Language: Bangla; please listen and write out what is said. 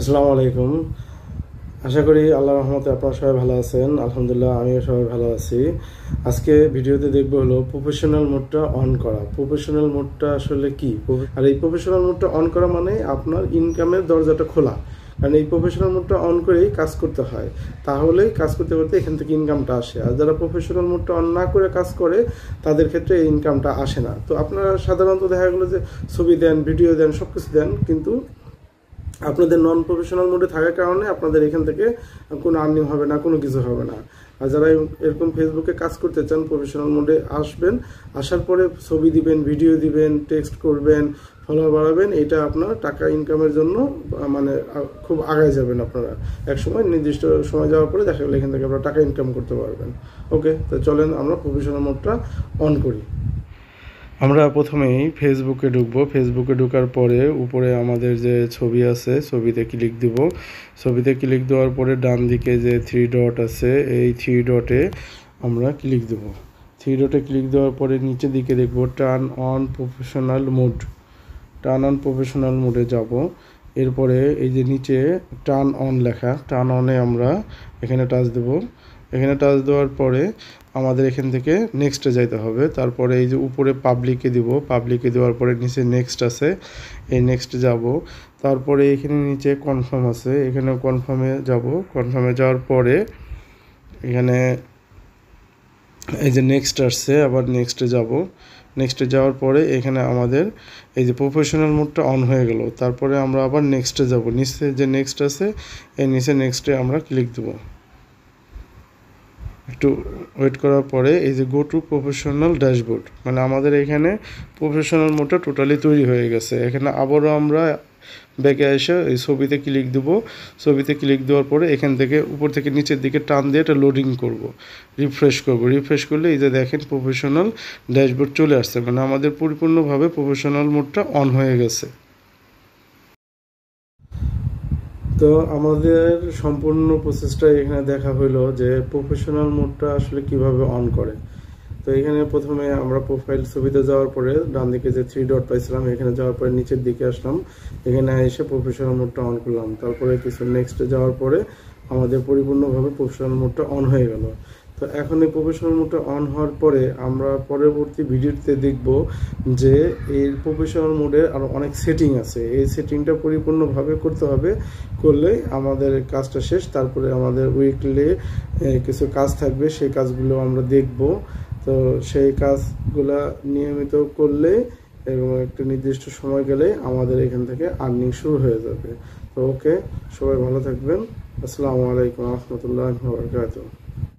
আসসালামু আলাইকুম। আশা করি আল্লাহর রহমতে আপনারা সবাই ভালো আছেন। আলহামদুলিল্লাহ আমিও সবাই ভালো আছি। আজকে ভিডিওতে দেখবো হলো প্রফেশনাল মোডটা অন করা। প্রফেশনাল মোডটা আসলে কি, আর এই প্রফেশনাল মোডটা অন করা মানে আপনার ইনকামের দরজাটা খোলা। কারণ এই প্রফেশনাল মোডটা অন করেই কাজ করতে হয়, তাহলেই কাজ করতে করতে এখান থেকে ইনকামটা আসে। আর যারা প্রফেশনাল মোডটা অন না করে কাজ করে তাদের ক্ষেত্রে এই ইনকামটা আসে না। তো আপনারা সাধারণত দেখা গেলো যে ছবি দেন, ভিডিও দেন, সব কিছু দেন, কিন্তু আপনাদের নন প্রফেশনাল মোডে থাকার কারণে আপনাদের এখান থেকে কোনো আর্নিং হবে না, কোনো কিছু হবে না। আর যারা এরকম ফেসবুকে কাজ করতে চান প্রফেশনাল মোডে আসবেন, আসার পরে ছবি দিবেন, ভিডিও দিবেন, টেক্সট করবেন, ফলোয়ার বাড়াবেন, এটা আপনার টাকা ইনকামের জন্য মানে খুব আগায় যাবেন। আপনারা এক সময় নির্দিষ্ট সময় যাওয়ার পরে দেখা গেলে এখান থেকে আপনারা টাকা ইনকাম করতে পারবেন। ওকে, তো চলেন আমরা প্রফেশনাল মোডটা অন করি। আমরা প্রথমেই ফেসবুকে ঢুকবো। ফেসবুকে ঢোকার পরে উপরে আমাদের যে ছবি আছে, ছবিতে ক্লিক দিব। ছবিতে ক্লিক দেওয়ার পরে ডান দিকে যে 3 ডট আছে, এই 3 ডটে আমরা ক্লিক দেব। 3 ডটে ক্লিক দেওয়ার পরে নিচের দিকে দেখব turn on professional mode. Turn on professional মোডে যাব। এরপরে এই যে নিচে টার্ন অন লেখা, টার্ন অনে আমরা এখানে টাচ দেব। এখানে টাচ দেওয়ার পরে আমাদের এখান থেকে নেক্সটে যাইতে হবে। তারপরে এই যে উপরে পাবলিকে দিব, পাবলিকে দেওয়ার পরে নিচে নেক্সট আছে, এই নেক্সটে যাব। তারপরে এখানে নিচে কনফার্ম আছে, এখানে কনফার্মে যাব। কনফার্মে যাওয়ার পরে এখানে এই যে নেক্সট আসছে, আবার নেক্সটে যাব। নেক্সটে যাওয়ার পরে এখানে আমাদের এই যে প্রফেশনাল মোডটা অন হয়ে গেল। তারপরে আমরা আবার নেক্সটে যাব। নিচে যে নেক্সট আছে, এই নিচে নেক্সটে আমরা ক্লিক দেবো। একটু ওয়েট করার পরে এই যে গো টু প্রফেশনাল ড্যাশবোর্ড, মানে আমাদের এখানে প্রফেশনাল মোডটা টোটালি তৈরি হয়ে গেছে। এখানে আবারও আমরা ব্যাকে এসে এই ছবিতে ক্লিক দেব। ছবিতে ক্লিক দেওয়ার পরে এখান থেকে উপর থেকে নিচের দিকে টান দিয়ে এটা লোডিং করব, রিফ্রেশ করব। রিফ্রেশ করলে এই যে দেখেন প্রফেশনাল ড্যাশবোর্ড চলে আসছে, মানে আমাদের পরিপূর্ণভাবে প্রফেশনাল মোডটা অন হয়ে গেছে। তো আমাদের সম্পূর্ণ প্রসেসটা এখানে দেখা হলো যে প্রফেশনাল মোডটা আসলে কিভাবে অন করে। তো এখানে প্রথমে আমরা প্রোফাইল ছবিতে যাওয়ার পরে ডান দিকে যে 3 ডট পাইছিলাম, এখানে যাওয়ার পরে নিচের দিকে আসলাম, এখানে এসে প্রফেশনাল মোডটা অন করলাম। তারপরে কিছু নেক্সটে যাওয়ার পরে আমাদের পরিপূর্ণভাবে প্রফেশনাল মোডটা অন হয়ে গেল। তো এখন এই প্রফেশনাল মোডটা অন হওয়ার পরে আমরা পরবর্তী ভিডিওতে দেখব যে এই প্রফেশনাল মোডের আরও অনেক সেটিং আছে। এই সেটিংটা পরিপূর্ণভাবে করতে হবে, করলেই আমাদের কাজটা শেষ। তারপরে আমাদের উইকলি কিছু কাজ থাকবে, সেই কাজগুলো আমরা দেখব। তো সেই কাজগুলা নিয়মিত করলে এবং একটা নির্দিষ্ট সময় গেলে আমাদের এখান থেকে আর্নিং শুরু হয়ে যাবে। তো ওকে, সবাই ভালো থাকবেন। আসসালামু আলাইকুম ওয়া রাহমাতুল্লাহি ওয়া বারাকাতুহু।